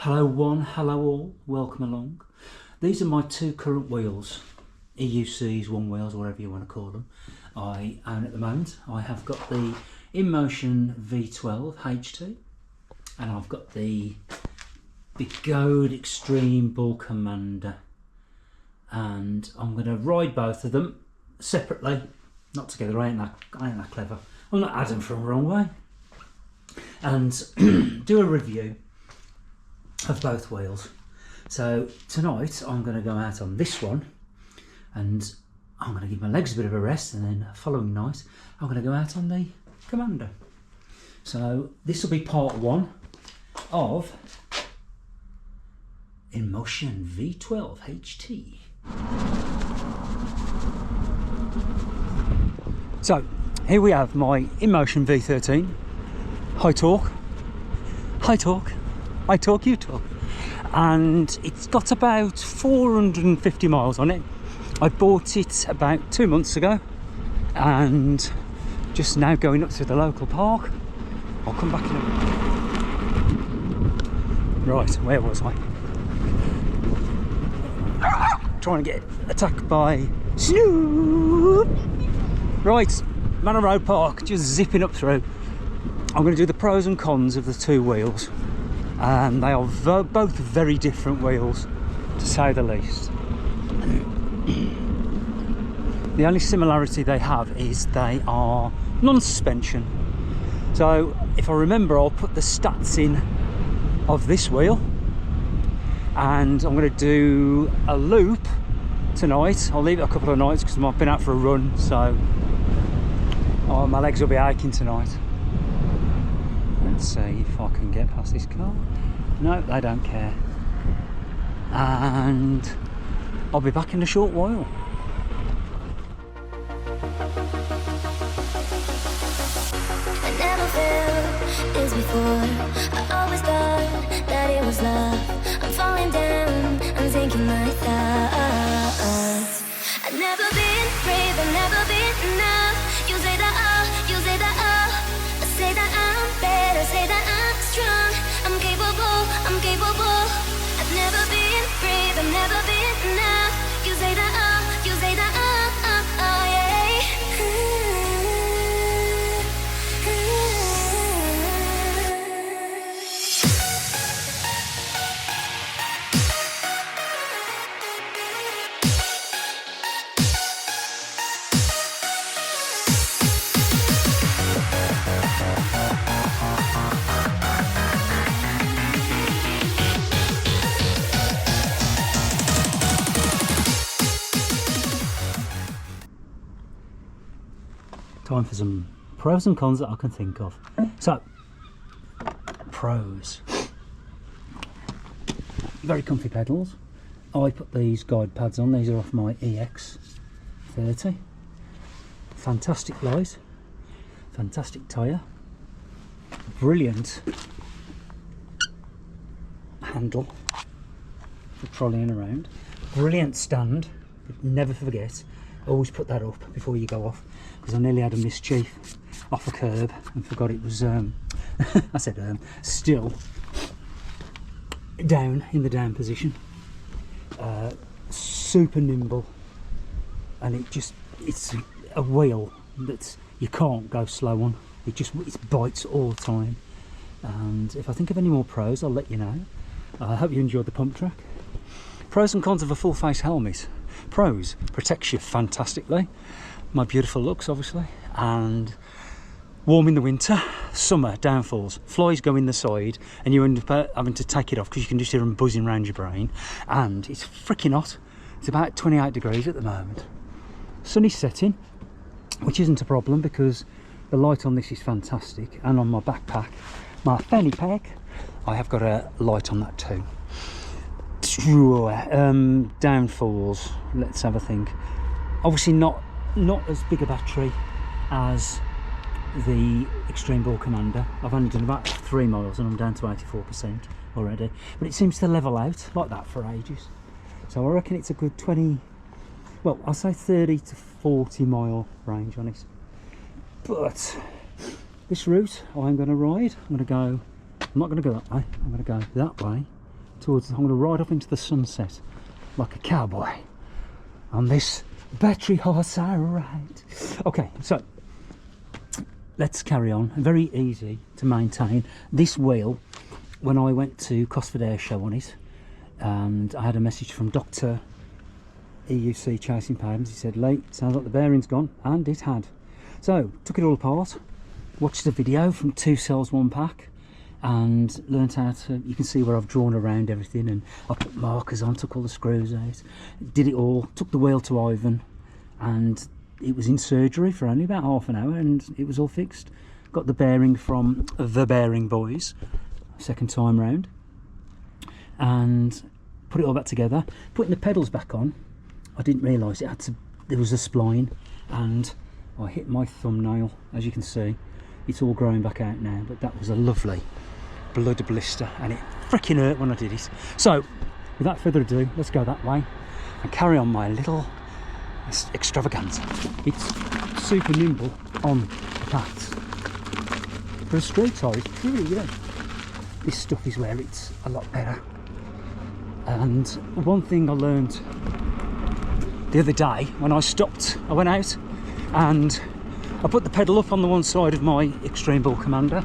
Hello one, hello all, welcome along. These are my two current wheels, EUCs, one wheels, whatever you want to call them. I own at the moment. I have got the Inmotion V12 HT and I've got the Big Goat Extreme Bull Commander, and I'm going to ride both of them separately, not together. I ain't that clever. I'm not Adam from Wrong Way, and do a review of both wheels. So tonight I'm going to go out on this one and I'm going to give my legs a bit of a rest, and then the following night I'm going to go out on the Commander. So this will be part one of Inmotion V12 HT. So here we have my Inmotion V13, high torque, you talk, and it's got about 450 miles on it. I bought it about 2 months ago and just now going up to the local park. I'll come back in a minute. Right, where was I? Trying to get attacked by Snoop. Right, Manor Road Park, just zipping up through. I'm going to do the pros and cons of the two wheels, and they are both very different wheels, to say the least. The only similarity they have is they are non-suspension. So if I remember, I'll put the stats in of this wheel, and I'm going to do a loop tonight. I'll leave it a couple of nights because I've been out for a run, so my legs will be aching tonight. Let's see if I can get past this car. No, they don't care. And I'll be back in a short while. I never felt this before. I always thought that it was love. I'm falling down, I'm thinking my thoughts. I've never been brave, I've never been enough. You say that you say that I say that I'm better, say that I'm strong. I'm capable, I'm capable. I've never been brave, I've never been enough. You say that you say that yeah. Time for some pros and cons that I can think of. So, pros. Very comfy pedals. I put these guide pads on. These are off my EX30. Fantastic light. Fantastic tyre. Brilliant handle for trolleying around. Brilliant stand. But never forget, always put that up before you go off, because I nearly had a mischief off a curb and forgot it was I said still down in the down position. Super nimble, and it's a wheel that you can't go slow on. It bites all the time. And if I think of any more pros, I'll let you know. I hope you enjoyed the pump track. Pros and cons of a full face helmet. Pros: protects you fantastically. My beautiful looks, obviously, and warm in the winter. Summer, downfalls: flies go in the side and you end up having to take it off because you can just hear them buzzing around your brain. And it's freaking hot. It's about 28 degrees at the moment. Sun is setting, which isn't a problem because the light on this is fantastic, and on my backpack, my fanny pack, I have got a light on that too. Downfalls, let's have a think. Obviously not as big a battery as the Extreme Bull Commander. I've only done about 3 miles and I'm down to 84% already, but it seems to level out like that for ages. So I reckon it's a good 20, well, I'll say 30 to 40 mile range on it. But this route I'm going to ride, I'm not going to go that way, I'm going to go that way towards, I'm going to ride off into the sunset like a cowboy on this battery horse I ride. Okay, so let's carry on. Very easy to maintain. This wheel, when I went to Cosford Air Show on it, and I had a message from Dr. EUC Chasing Pavements. He said, "Lee, sounds like the bearing's gone," and it had. So took it all apart, watched a video from 2 cells 1 pack, and learnt how to, you can see where I've drawn around everything, and I put markers on, took all the screws out, did it all, took the wheel to Ivan, and it was in surgery for only about half an hour and it was all fixed. Got the bearing from the Bearing Boys, second time round, and put it all back together. Putting the pedals back on, I didn't realise it had to, there was a spline, and I hit my thumbnail. As you can see, it's all growing back out now, but that was a lovely blood blister and it freaking hurt when I did it. So without further ado, let's go that way and carry on my little extravaganza. It's super nimble on the paths. For a street tire, it's really, you know, this stuff is where it's a lot better. And one thing I learned the other day when I stopped, I went out and I put the pedal up on the one side of my Extreme Bull Commander,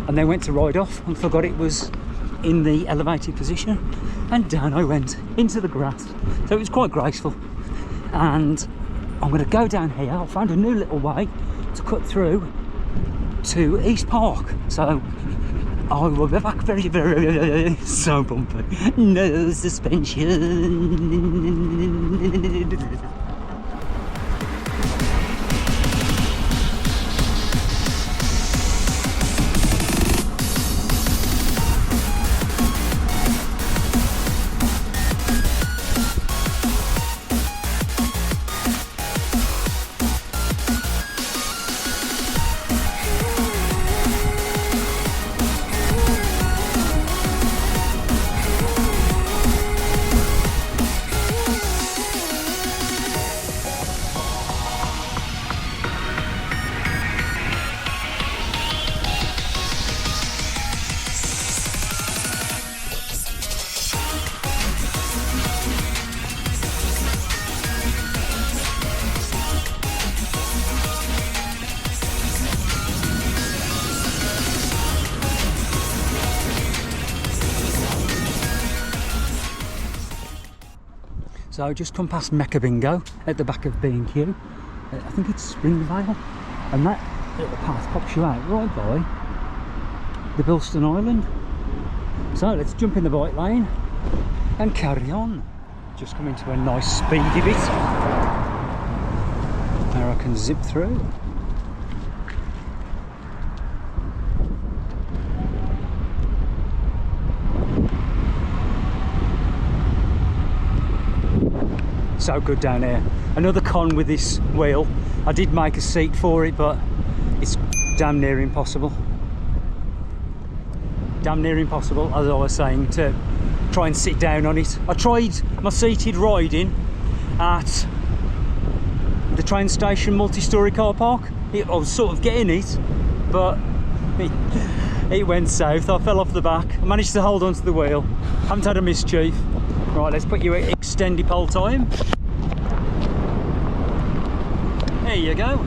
and then went to ride off and forgot it was in the elevated position, and down I went into the grass. So it was quite graceful, and I'm going to go down here. I found a new little way to cut through to East Park, so I will be back very, very, so bumpy. No suspension. So just come past Mecca Bingo at the back of B&Q. I think it's Springvale, and that little path pops you out right by the Bilston Island. So let's jump in the bike lane and carry on. Just come into a nice speedy bit where I can zip through. So good down here. Another con with this wheel, I did make a seat for it, but it's damn near impossible. Damn near impossible, as I was saying, to try and sit down on it. I tried my seated riding at the train station multi-storey car park. I was sort of getting it, but it went south. I fell off the back. I managed to hold onto the wheel. Haven't had a mischief. Right, let's put you at extended pole time. There you go.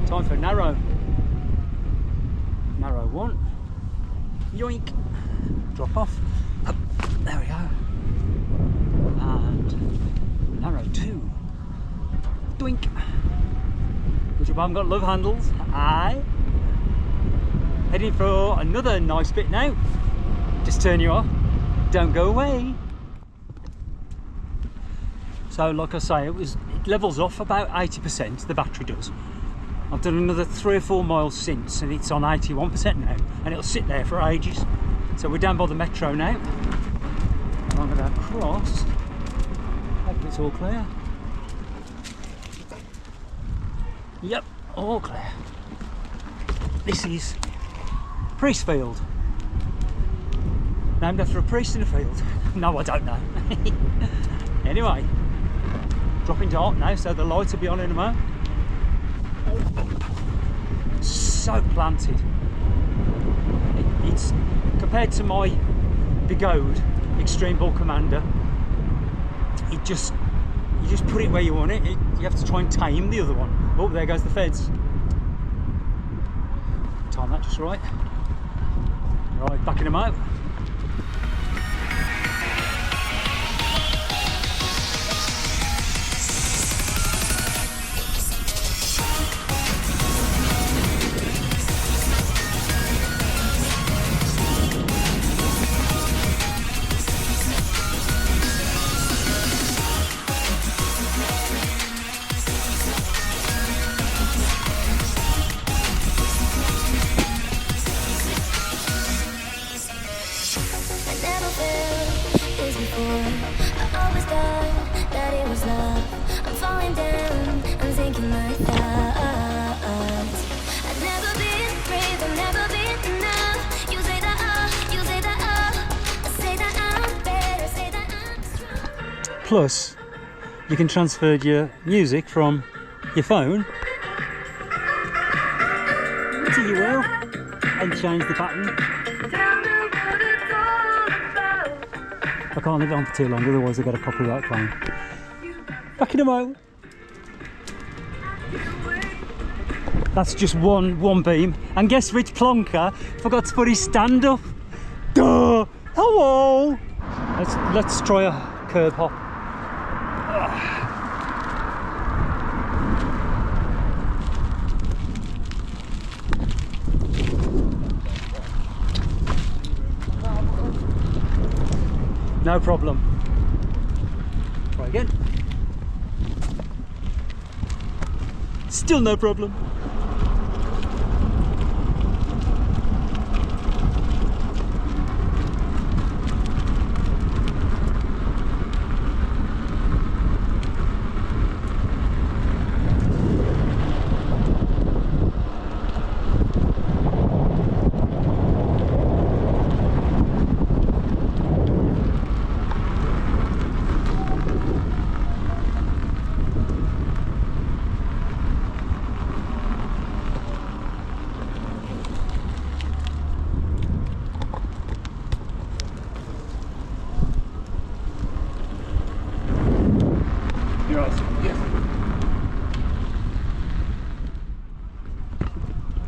Time for narrow. Narrow 1. Yoink. Drop off. Up. There we go. And narrow 2. Doink. Good job, I haven't got love handles. Aye. Heading for another nice bit now. Just turn you off. Don't go away. So like I say, it levels off about 80%, the battery does. I've done another 3 or 4 miles since and it's on 81% now, and it'll sit there for ages. So we're down by the metro now. I'm going to cross. Hopefully it's all clear. Yep, all clear. This is Priestfield. Named after a priest in a field. No, I don't know. Anyway, dropping dark now, so the lights will be on in a moment. So planted. It's compared to my Bigode Extreme Bull Commander. You just put it where you want it. You have to try and tame the other one. Oh, there goes the feds. Time that just right. Right, backing them out. Plus, you can transfer your music from your phone to your wheel and change the pattern. I can't leave it on for too long, otherwise I get a copyright claim. Back in a moment. That's just one beam. And guess which plonker forgot to put his stand up? Duh! Hello! Let's try a curb hop. No problem. Try again. Still no problem.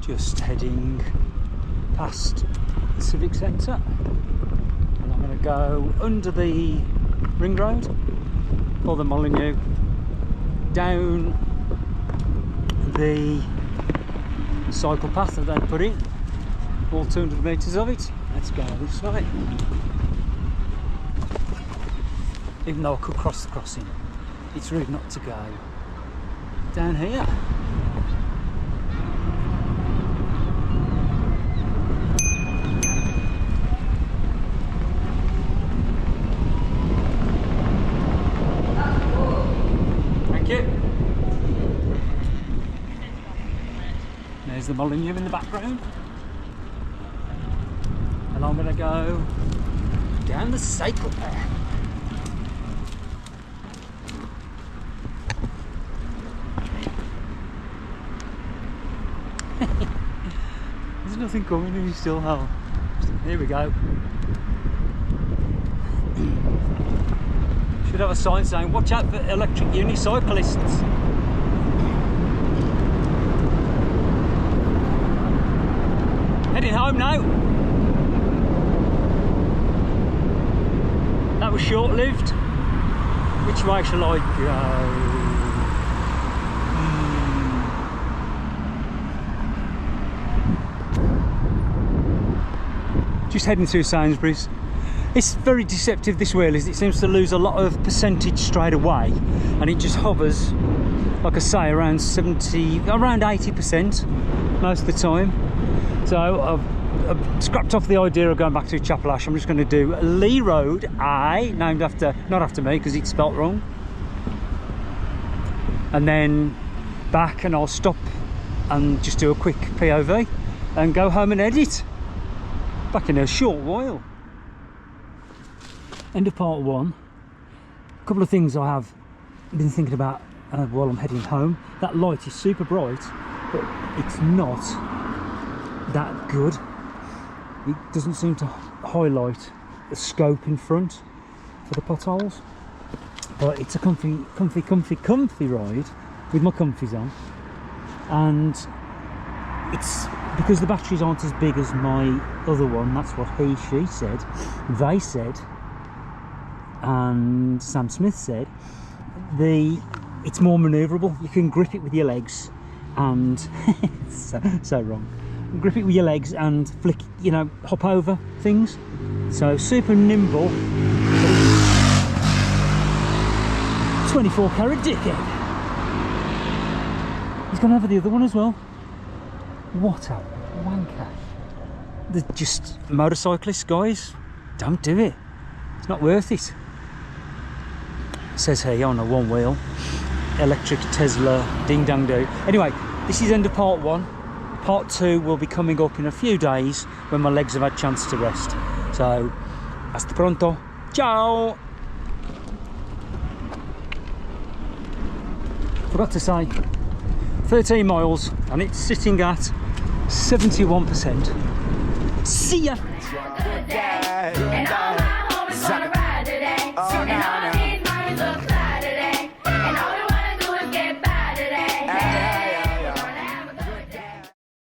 Just heading past the Civic Centre, and I'm going to go under the ring road or the Molyneux, down the cycle path that they put in, all 200 metres of it. Let's go this way, even though I could cross the crossing. It's rude not to go down here. Thank you. There's the Molyneux in the background. And I'm going to go down the cycle path. There's nothing coming and you still have. Here we go. Should have a sign saying, watch out for electric unicyclists. Heading home now. That was short-lived. Which way shall I go? Just heading through Sainsbury's. It's very deceptive, this wheel is. It seems to lose a lot of percentage straight away, and it just hovers, like I say, around 80% most of the time. So I've scrapped off the idea of going back to Chapel Ash. I'm just going to do Lee Road A, named after, not after me because it's spelt wrong, and then back, and I'll stop and just do a quick POV and go home and edit. Back in a short while. End of part one. A couple of things I have been thinking about while I'm heading home. That light is super bright, but it's not that good. It doesn't seem to highlight the scope in front for the potholes. But it's a comfy ride with my comfies on, and it's because the batteries aren't as big as my other one. That's what she said, they said, and Sam Smith said. It's more manoeuvrable. You can grip it with your legs, and so wrong. Grip it with your legs and flick, you know, hop over things. So super nimble. 24 carat dickhead. He's gonna have the other one as well. What a wanker. They're just motorcyclists, guys. Don't do it. It's not worth it. It says here on a one wheel. Electric Tesla, ding dang do. Anyway, this is end of part 1. Part 2 will be coming up in a few days when my legs have had a chance to rest. So, hasta pronto. Ciao! Forgot to say, 13 miles and it's sitting at 71%. See ya!